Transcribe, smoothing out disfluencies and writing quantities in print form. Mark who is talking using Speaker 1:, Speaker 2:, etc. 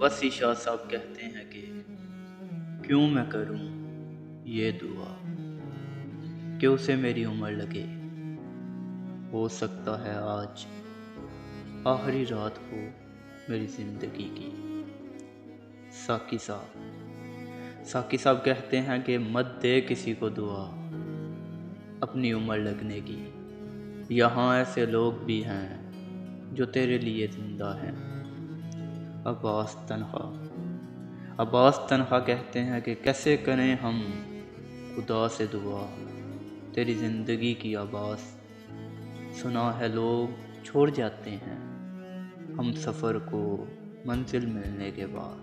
Speaker 1: वसी शाह साहब कहते हैं कि क्यों मैं करूं ये दुआ कि उसे मेरी उम्र लगे। हो सकता है आज आखिरी रात हो मेरी जिंदगी की। साकी साहब कहते हैं कि मत दे किसी को दुआ अपनी उम्र लगने की। यहाँ ऐसे लोग भी हैं जो तेरे लिए जिंदा हैं। अब्बास तनखा कहते हैं कि कैसे करें हम खुदा से दुआ, तेरी ज़िंदगी की आवाज़ सुना है लोग छोड़ जाते हैं हम सफ़र को मंजिल मिलने के बाद।